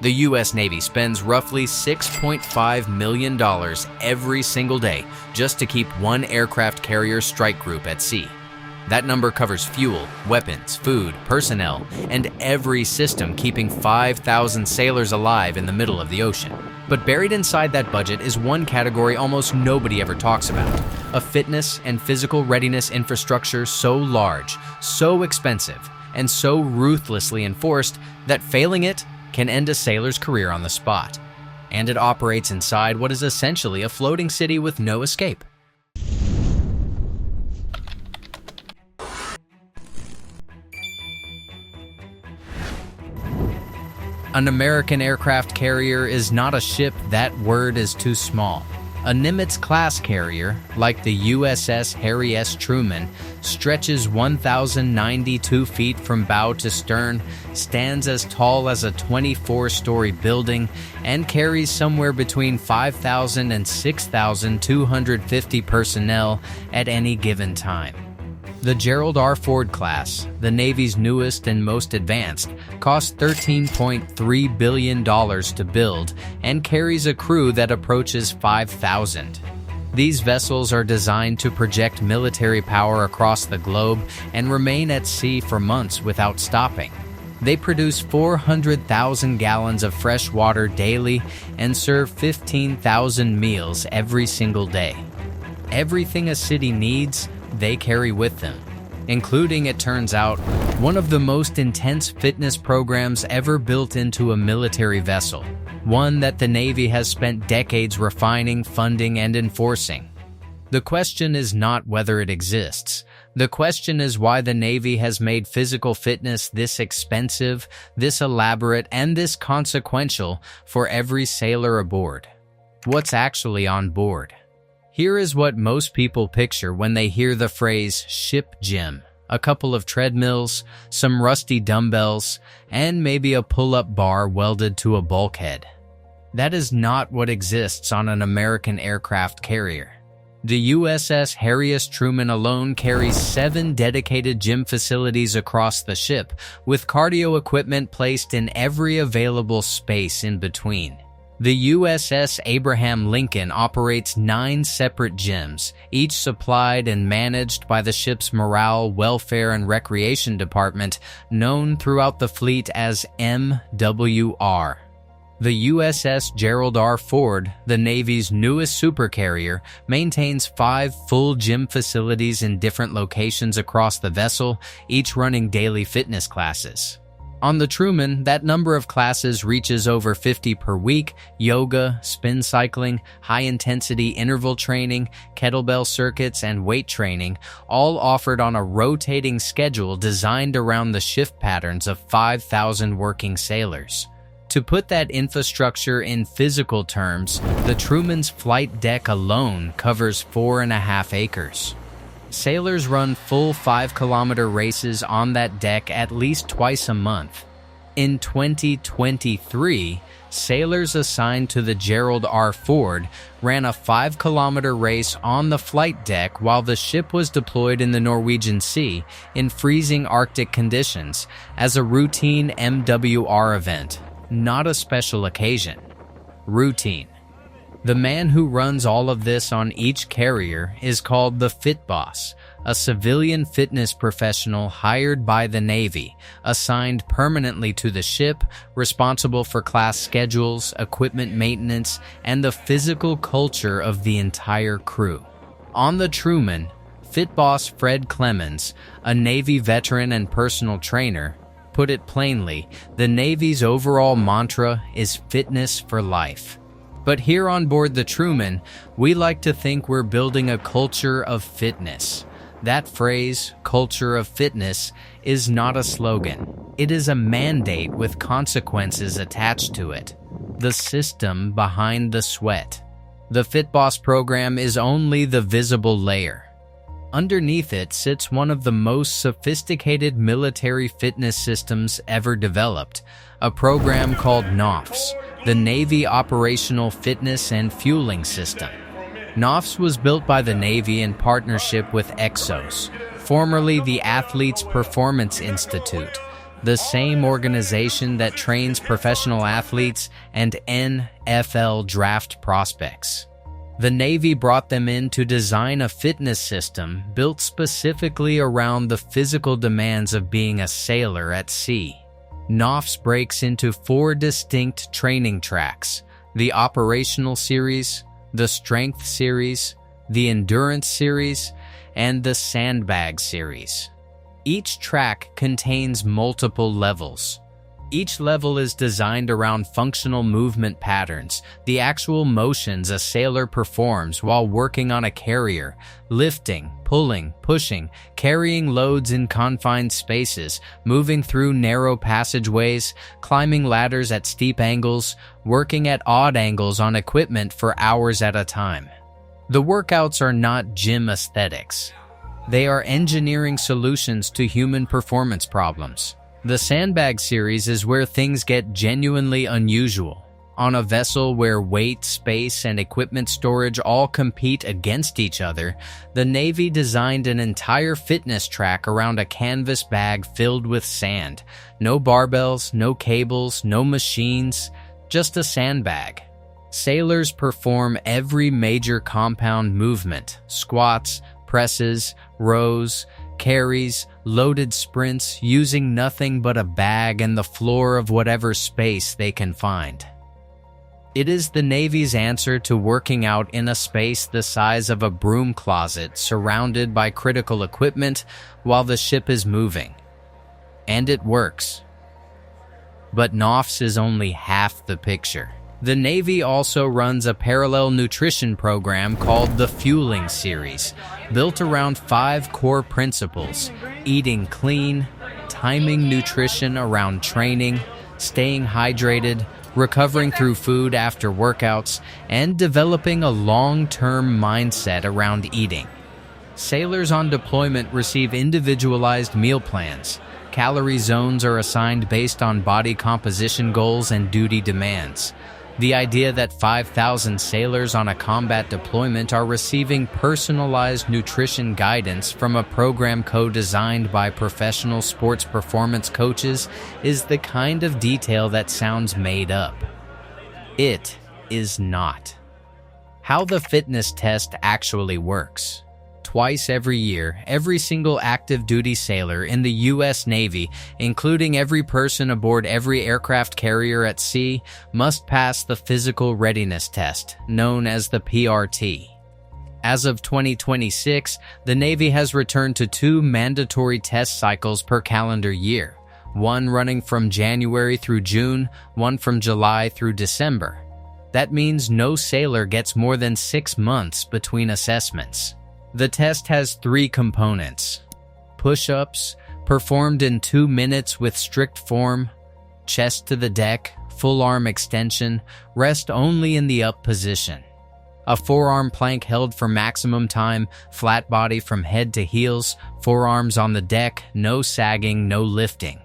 The U.S. Navy spends roughly $6.5 million every single day just to keep one aircraft carrier strike group at sea. That number covers fuel, weapons, food, personnel, and every system keeping 5,000 sailors alive in the middle of the ocean. But buried inside that budget is one category almost nobody ever talks about: a fitness and physical readiness infrastructure so large, so expensive, and so ruthlessly enforced that failing it can end a sailor's career on the spot. And it operates inside what is essentially a floating city with no escape. An American aircraft carrier is not a ship, that word is too small. A Nimitz-class carrier, like the USS Harry S. Truman, stretches 1,092 feet from bow to stern, stands as tall as a 24-story building, and carries somewhere between 5,000 and 6,250 personnel at any given time. The Gerald R. Ford class, the Navy's newest and most advanced, cost $13.3 billion to build and carries a crew that approaches 5,000. These vessels are designed to project military power across the globe and remain at sea for months without stopping. They produce 400,000 gallons of fresh water daily and serve 15,000 meals every single day. Everything a city needs, they carry with them, including, it turns out, one of the most intense fitness programs ever built into a military vessel, one that the Navy has spent decades refining, funding, and enforcing. The question is not whether it exists. The question is why the Navy has made physical fitness this expensive, this elaborate, and this consequential for every sailor aboard. What's actually on board? Here is what most people picture when they hear the phrase ship gym: a couple of treadmills, some rusty dumbbells, and maybe a pull-up bar welded to a bulkhead. That is not what exists on an American aircraft carrier. The USS Harry S. Truman alone carries 7 dedicated gym facilities across the ship, with cardio equipment placed in every available space in between. The USS Abraham Lincoln operates 9 separate gyms, each supplied and managed by the ship's Morale, Welfare, and Recreation Department, known throughout the fleet as MWR. The USS Gerald R. Ford, the Navy's newest supercarrier, maintains 5 full gym facilities in different locations across the vessel, each running daily fitness classes. On the Truman, that number of classes reaches over 50 per week: yoga, spin cycling, high-intensity interval training, kettlebell circuits, and weight training, all offered on a rotating schedule designed around the shift patterns of 5,000 working sailors. To put that infrastructure in physical terms, the Truman's flight deck alone covers 4.5 acres. Sailors run full 5-kilometer races on that deck at least twice a month. In 2023, sailors assigned to the Gerald R. Ford ran a 5-kilometer race on the flight deck while the ship was deployed in the Norwegian Sea in freezing Arctic conditions as a routine MWR event, not a special occasion. Routine. The man who runs all of this on each carrier is called the Fit Boss, a civilian fitness professional hired by the Navy, assigned permanently to the ship, responsible for class schedules, equipment maintenance, and the physical culture of the entire crew. On the Truman, Fit Boss Fred Clemens, a Navy veteran and personal trainer, put it plainly, the Navy's overall mantra is fitness for life. But here on board the Truman, we like to think we're building a culture of fitness. That phrase, culture of fitness, is not a slogan. It is a mandate with consequences attached to it. The system behind the sweat. The Fit Boss program is only the visible layer. Underneath it sits one of the most sophisticated military fitness systems ever developed, a program called NOFFS, the Navy Operational Fitness and Fueling System. NOFFS was built by the Navy in partnership with Exos, formerly the Athletes Performance Institute, the same organization that trains professional athletes and NFL draft prospects. The Navy brought them in to design a fitness system built specifically around the physical demands of being a sailor at sea. NOFFS breaks into 4 distinct training tracks: the Operational Series, the Strength Series, the Endurance Series, and the Sandbag Series. Each track contains multiple levels. Each level is designed around functional movement patterns, the actual motions a sailor performs while working on a carrier, lifting, pulling, pushing, carrying loads in confined spaces, moving through narrow passageways, climbing ladders at steep angles, working at odd angles on equipment for hours at a time. The workouts are not gym aesthetics. They are engineering solutions to human performance problems. The Sandbag Series is where things get genuinely unusual. On a vessel where weight, space, and equipment storage all compete against each other, the Navy designed an entire fitness track around a canvas bag filled with sand. No barbells, no cables, no machines, just a sandbag. Sailors perform every major compound movement: squats, presses, rows, carries, loaded sprints, using nothing but a bag and the floor of whatever space they can find. It is the Navy's answer to working out in a space the size of a broom closet surrounded by critical equipment while the ship is moving. And it works. But NOFFS is only half the picture. The Navy also runs a parallel nutrition program called the Fueling Series, built around 5 core principles: eating clean, timing nutrition around training, staying hydrated, recovering through food after workouts, and developing a long-term mindset around eating. Sailors on deployment receive individualized meal plans. Calorie zones are assigned based on body composition goals and duty demands. The idea that 5,000 sailors on a combat deployment are receiving personalized nutrition guidance from a program co-designed by professional sports performance coaches is the kind of detail that sounds made up. It is not. How the fitness test actually works. Twice every year, every single active duty sailor in the U.S. Navy, including every person aboard every aircraft carrier at sea, must pass the physical readiness test, known as the PRT. As of 2026, the Navy has returned to 2 mandatory test cycles per calendar year, one running from January through June, one from July through December. That means no sailor gets more than 6 months between assessments. The test has 3 components: push-ups, performed in 2 minutes with strict form; chest to the deck, full arm extension, rest only in the up position; a forearm plank held for maximum time, flat body from head to heels, forearms on the deck, no sagging, no lifting;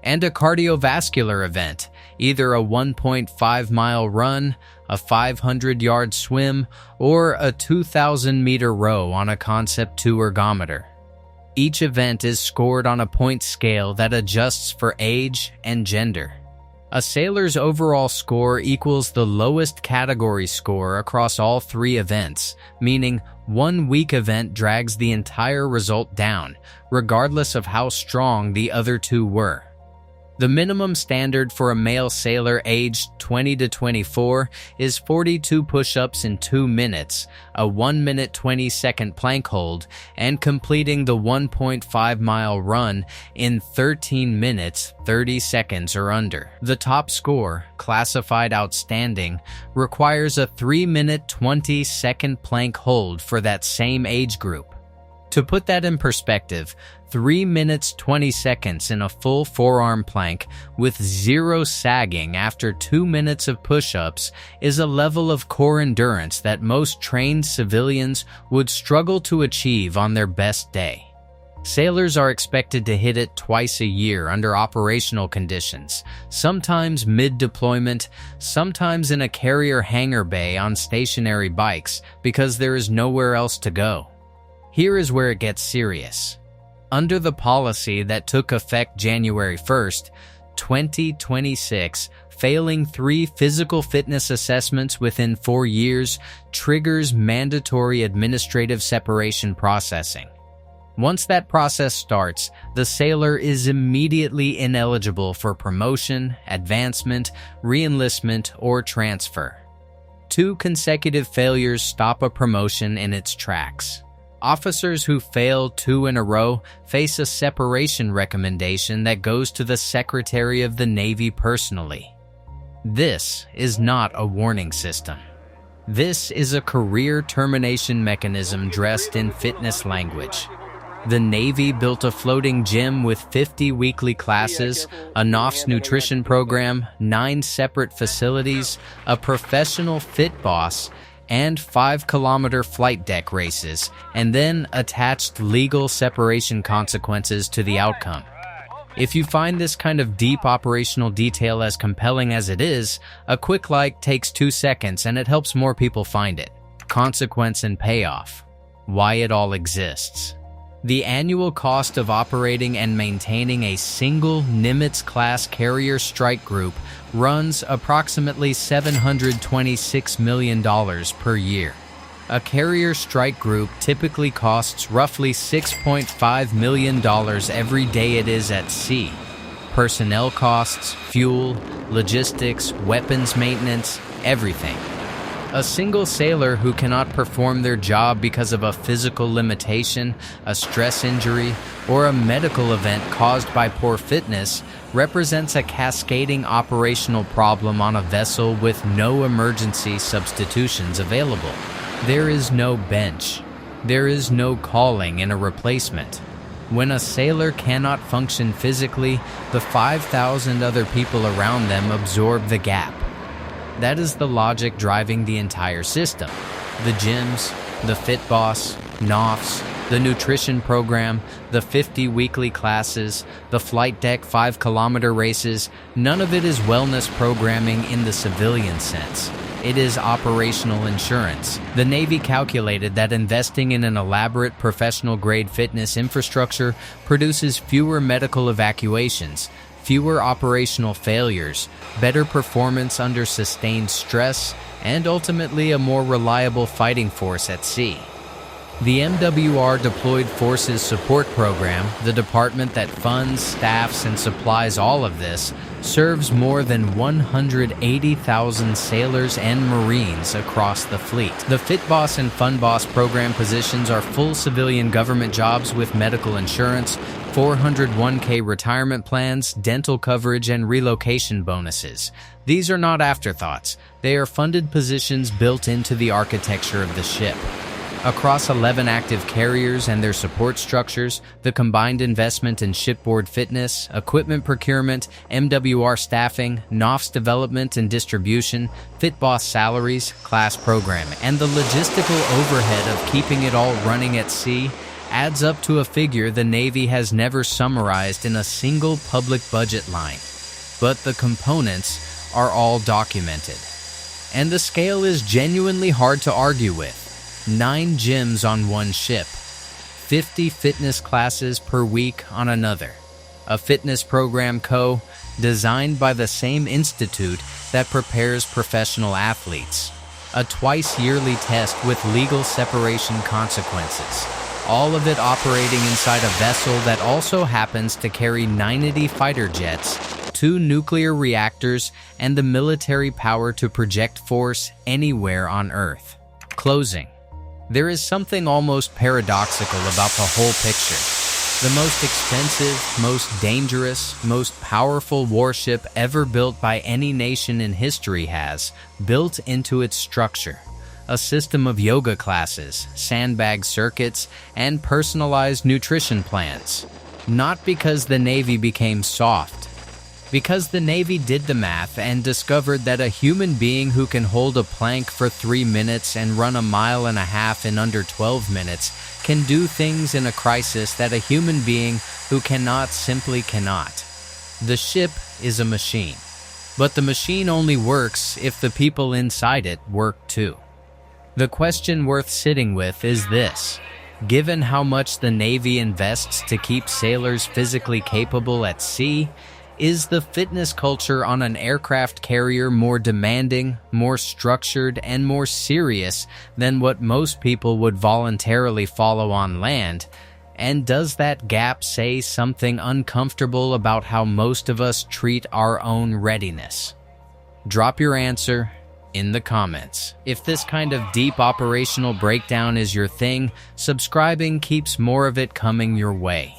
and a cardiovascular event, either a 1.5-mile run, a 500-yard swim, or a 2,000-meter row on a Concept 2 ergometer. Each event is scored on a point scale that adjusts for age and gender. A sailor's overall score equals the lowest category score across all 3 events, meaning one weak event drags the entire result down, regardless of how strong the other 2 were. The minimum standard for a male sailor aged 20 to 24 is 42 push-ups in 2 minutes, a 1-minute 20-second plank hold, and completing the 1.5-mile run in 13 minutes 30 seconds or under. The top score, classified outstanding, requires a 3-minute 20-second plank hold for that same age group. To put that in perspective, 3 minutes 20 seconds in a full forearm plank with 0 sagging after 2 minutes of push-ups is a level of core endurance that most trained civilians would struggle to achieve on their best day. Sailors are expected to hit it twice a year under operational conditions, sometimes mid-deployment, sometimes in a carrier hangar bay on stationary bikes because there is nowhere else to go. Here is where it gets serious. Under the policy that took effect January 1st, 2026, failing 3 physical fitness assessments within 4 years triggers mandatory administrative separation processing. Once that process starts, the sailor is immediately ineligible for promotion, advancement, reenlistment, or transfer. 2 consecutive failures stop a promotion in its tracks. Officers who fail 2 in a row face a separation recommendation that goes to the Secretary of the Navy personally. This is not a warning system. This is a career termination mechanism dressed in fitness language. The Navy built a floating gym with 50 weekly classes, a NOFFS nutrition program, 9 separate facilities, a professional fit boss, and 5-kilometer flight deck races, and then attached legal separation consequences to the outcome. If you find this kind of deep operational detail as compelling as it is, a quick like takes 2 seconds and it helps more people find it. Consequence and payoff. Why it all exists. The annual cost of operating and maintaining a single Nimitz-class carrier strike group runs approximately $726 million per year. A carrier strike group typically costs roughly $6.5 million every day it is at sea. Personnel costs, fuel, logistics, weapons maintenance, everything. A single sailor who cannot perform their job because of a physical limitation, a stress injury, or a medical event caused by poor fitness represents a cascading operational problem on a vessel with no emergency substitutions available. There is no bench. There is no calling in a replacement. When a sailor cannot function physically, the 5,000 other people around them absorb the gap. That is the logic driving the entire system. The gyms, the Fit Boss, NOFFS, the nutrition program, the 50 weekly classes, the flight deck 5-kilometer races, none of it is wellness programming in the civilian sense. It is operational insurance. The Navy calculated that investing in an elaborate professional-grade fitness infrastructure produces fewer medical evacuations, fewer operational failures, better performance under sustained stress, and ultimately a more reliable fighting force at sea. The MWR Deployed Forces Support Program, the department that funds, staffs, and supplies all of this, serves more than 180,000 sailors and Marines across the fleet. The Fit Boss and Fun Boss program positions are full civilian government jobs with medical insurance, 401k retirement plans, dental coverage, and relocation bonuses. These are not afterthoughts. They are funded positions built into the architecture of the ship. Across 11 active carriers and their support structures, the combined investment in shipboard fitness, equipment procurement, MWR staffing, NOFFS development and distribution, Fit Boss salaries, class programming, and the logistical overhead of keeping it all running at sea adds up to a figure the Navy has never summarized in a single public budget line. But the components are all documented. And the scale is genuinely hard to argue with. 9 gyms on one ship, 50 fitness classes per week on another, a fitness program designed by the same institute that prepares professional athletes, a twice-yearly test with legal separation consequences, all of it operating inside a vessel that also happens to carry 90 fighter jets, 2 nuclear reactors, and the military power to project force anywhere on Earth. Closing. There is something almost paradoxical about the whole picture. The most expensive, most dangerous, most powerful warship ever built by any nation in history has, built into its structure, a system of yoga classes, sandbag circuits, and personalized nutrition plans. Not because the Navy became soft, because the Navy did the math and discovered that a human being who can hold a plank for 3 minutes and run a mile and a half in under 12 minutes can do things in a crisis that a human being who cannot simply cannot. The ship is a machine, but the machine only works if the people inside it work too. The question worth sitting with is this: Given how much the Navy invests to keep sailors physically capable at sea, is the fitness culture on an aircraft carrier more demanding, more structured, and more serious than what most people would voluntarily follow on land? And does that gap say something uncomfortable about how most of us treat our own readiness? Drop your answer in the comments. If this kind of deep operational breakdown is your thing, subscribing keeps more of it coming your way.